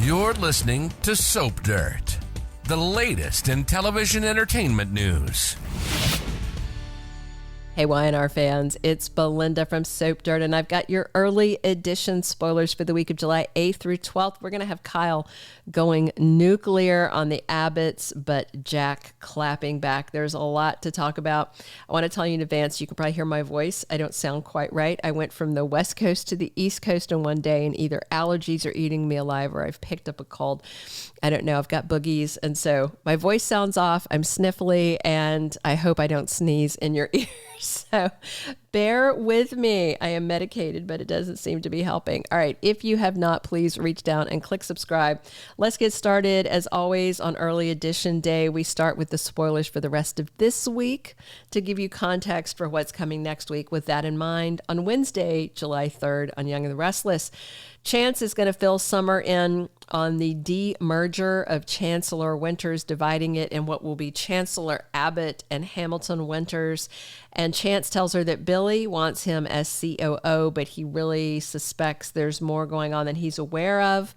You're listening to Soap Dirt, the latest in television entertainment news. Hey YNR fans, it's Belinda from Soap Dirt, and I've got your early edition spoilers for the week of July 8th through 12th. We're going to have Kyle going nuclear on the Abbotts, but Jack clapping back. There's a lot to talk about. I want to tell you in advance, you can probably hear my voice. I don't sound quite right. I went from the West Coast to the East Coast in one day, and either allergies are eating me alive or I've picked up a cold. I don't know. I've got boogies, and so my voice sounds off. I'm sniffly, and I hope I don't sneeze in your ears. So bear with me. I am medicated, but it doesn't seem to be helping. All right. If you have not, please reach down and click subscribe. Let's get started. As always, on early edition day, we start with the spoilers for the rest of this week to give you context for what's coming next week. With that in mind, on Wednesday, July 3rd, on Young and the Restless, Chance is going to fill Summer in on the demerger of Chancellor Winters, dividing it in what will be Chancellor Abbott and Hamilton Winters. And Chance tells her that Billy wants him as COO, but he really suspects there's more going on than he's aware of.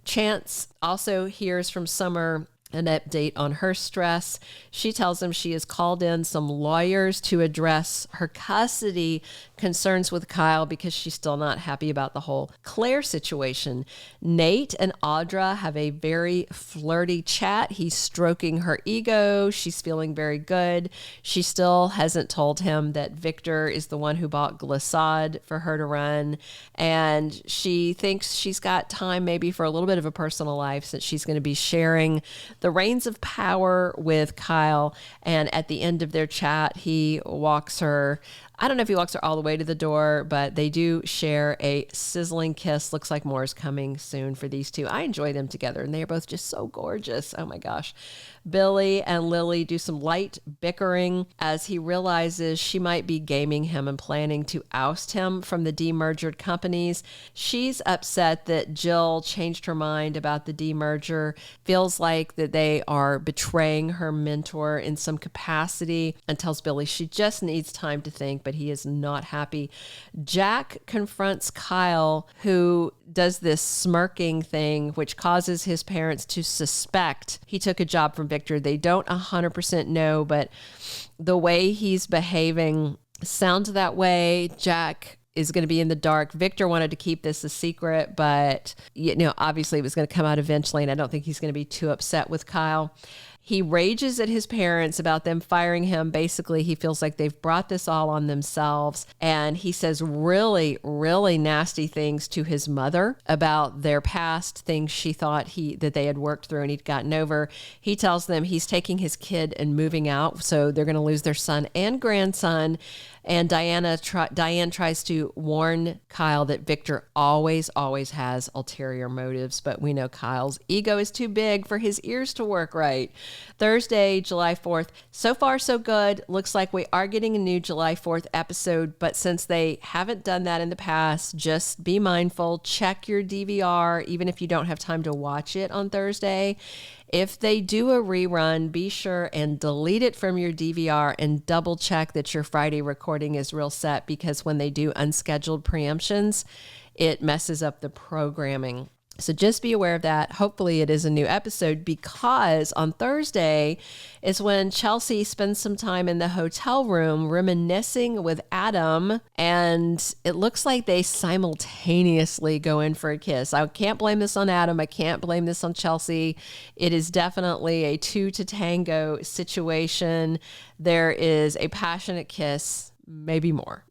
Chance also hears from Summer an update on her stress. She tells him she has called in some lawyers to address her custody concerns with Kyle because she's still not happy about the whole Claire situation. Nate and Audra have a very flirty chat. He's stroking her ego. She's feeling very good. She still hasn't told him that Victor is the one who bought Glissade for her to run. And she thinks she's got time maybe for a little bit of a personal life since she's going to be sharing the reins of power with Kyle. And at the end of their chat, he walks her, I don't know if he walks her all the way to the door, but they do share a sizzling kiss. Looks like more is coming soon for these two. I enjoy them together, and they are both just so gorgeous. Oh my gosh. Billy and Lily do some light bickering as he realizes she might be gaming him and planning to oust him from the demerged companies. She's upset that Jill changed her mind about the demerger, feels like that they are betraying her mentor in some capacity, and tells Billy she just needs time to think, but he is not happy. Jack confronts Kyle, who does this smirking thing, which causes his parents to suspect he took a job from Victor. They don't 100% know, but the way he's behaving sounds that way. Jack is going to be in the dark. Victor wanted to keep this a secret, but obviously it was going to come out eventually, and I don't think he's going to be too upset with Kyle. He rages at his parents about them firing him. Basically, he feels like they've brought this all on themselves. And he says really, really nasty things to his mother about their past, things she thought that they had worked through and he'd gotten over. He tells them he's taking his kid and moving out, so they're going to lose their son and grandson. And Diane tries to warn Kyle that Victor always has ulterior motives, but we know Kyle's ego is too big for his ears to work right. Thursday, July 4th. So far, so good. Looks like we are getting a new July 4th episode, but since they haven't done that in the past, just be mindful. Check your DVR, even if you don't have time to watch it on Thursday. If they do a rerun, be sure and delete it from your DVR and double check that your Friday recording is real set, because when they do unscheduled preemptions, it messes up the programming. So just be aware of that. Hopefully it is a new episode, because on Thursday is when Chelsea spends some time in the hotel room reminiscing with Adam, and it looks like they simultaneously go in for a kiss. I can't blame this on Adam. I can't blame this on Chelsea. It is definitely a two to tango situation. There is a passionate kiss, maybe more.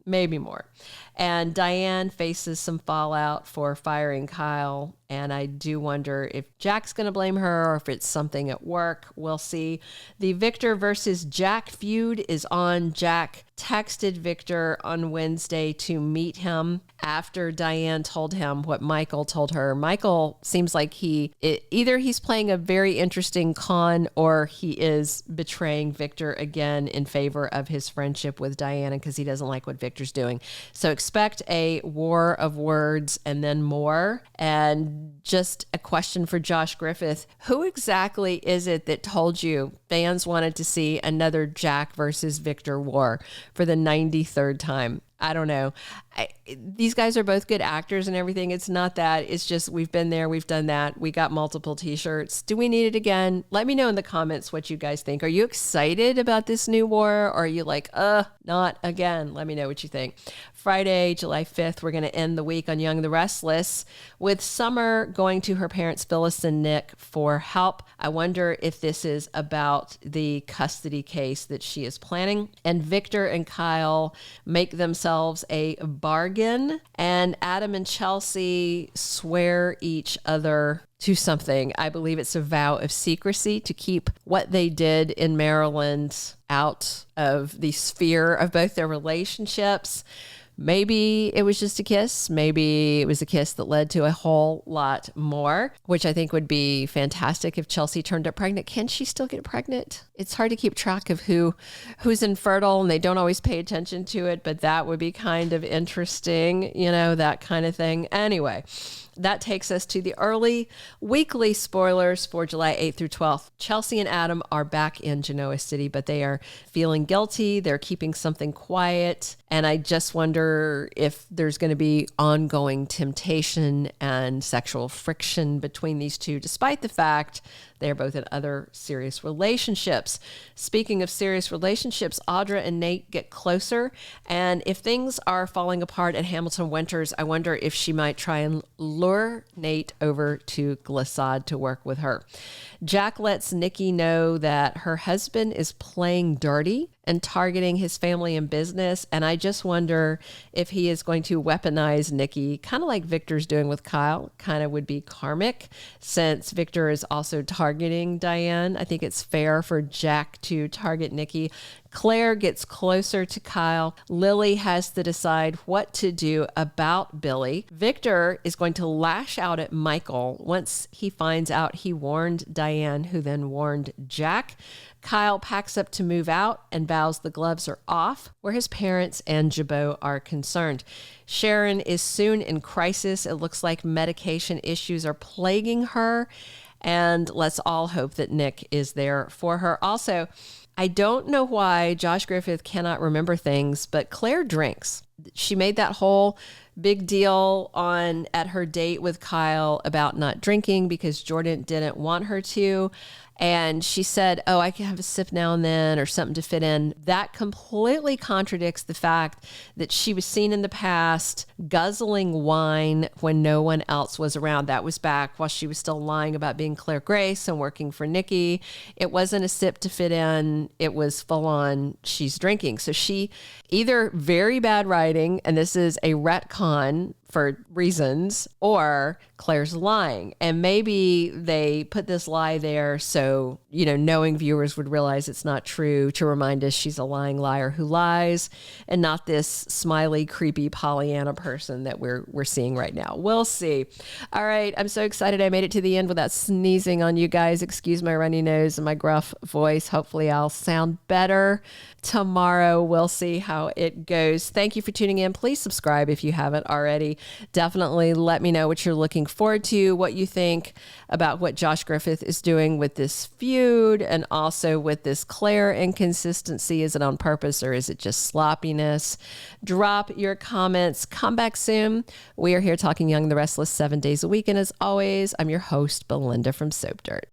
And Diane faces some fallout for firing Kyle. And I do wonder if Jack's going to blame her or if it's something at work. We'll see. The Victor versus Jack feud is on. Jack texted Victor on Wednesday to meet him after Diane told him what Michael told her. Michael seems like either he's playing a very interesting con or he is betraying Victor again in favor of his friendship with Diana because he doesn't like what Victor's doing. So expect a war of words and then more. And just a question for Josh Griffith. Who exactly is it that told you fans wanted to see another Jack versus Victor war for the 93rd time? I don't know. These guys are both good actors and everything. It's not that. It's just we've been there. We've done that. We got multiple T-shirts. Do we need it again? Let me know in the comments what you guys think. Are you excited about this new war? Or are you like, not again? Let me know what you think. Friday, July 5th, we're going to end the week on Young the Restless with Summer going to her parents, Phyllis and Nick, for help. I wonder if this is about the custody case that she is planning. And Victor and Kyle make themselves a bargain, and Adam and Chelsea swear each other to something. I believe it's a vow of secrecy to keep what they did in Maryland out of the sphere of both their relationships. Maybe it was just a kiss. Maybe it was a kiss that led to a whole lot more, which I think would be fantastic if Chelsea turned up pregnant. Can she still get pregnant? It's hard to keep track of who's infertile, and they don't always pay attention to it, but that would be kind of interesting, that kind of thing. Anyway, that takes us to the early weekly spoilers for July 8th through 12th. Chelsea and Adam are back in Genoa City, but they are feeling guilty. They're keeping something quiet. And I just wonder if there's going to be ongoing temptation and sexual friction between these two, despite the fact they're both in other serious relationships. Speaking of serious relationships, Audra and Nate get closer. And if things are falling apart at Hamilton Winters, I wonder if she might try and lure Nate over to Glissade to work with her. Jack lets Nikki know that her husband is playing dirty and targeting his family and business. And I just wonder if he is going to weaponize Nikki, kind of like Victor's doing with Kyle. Kind of would be karmic, since Victor is also targeting Diane. I think it's fair for Jack to target Nikki. Claire gets closer to Kyle. Lily has to decide what to do about Billy. Victor is going to lash out at Michael once he finds out he warned Diane, who then warned Jack. Kyle packs up to move out and vows the gloves are off, where his parents and Jabot are concerned. Sharon is soon in crisis. It looks like medication issues are plaguing her, and let's all hope that Nick is there for her. Also, I don't know why Josh Griffith cannot remember things, but Claire drinks. She made that whole big deal at her date with Kyle about not drinking because Jordan didn't want her to. And she said, I can have a sip now and then or something to fit in. That completely contradicts the fact that she was seen in the past guzzling wine when no one else was around. That was back while she was still lying about being Claire Grace and working for Nikki. It wasn't a sip to fit in. It was full on, she's drinking. So she either very bad writing, and this is a retcon for reasons, or Claire's lying. And maybe they put this lie there so, knowing viewers would realize it's not true, to remind us she's a lying liar who lies and not this smiley, creepy Pollyanna person that we're seeing right now. We'll see. All right. I'm so excited I made it to the end without sneezing on you guys. Excuse my runny nose and my gruff voice. Hopefully I'll sound better tomorrow. We'll see how it goes. Thank you for tuning in. Please subscribe if you haven't already. Definitely let me know what you're looking forward to, what you think about what Josh Griffith is doing with this feud and also with this Claire inconsistency. Is it on purpose or is it just sloppiness? Drop your comments. Come back soon. We are here talking Young the Restless 7 days a week. And as always, I'm your host, Belinda from Soap Dirt.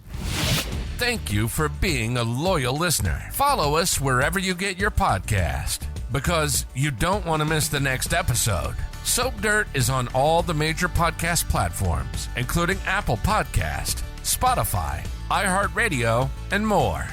Thank you for being a loyal listener. Follow us wherever you get your podcast, because you don't want to miss the next episode. Soap Dirt is on all the major podcast platforms, including Apple Podcast, Spotify, iHeartRadio, and more.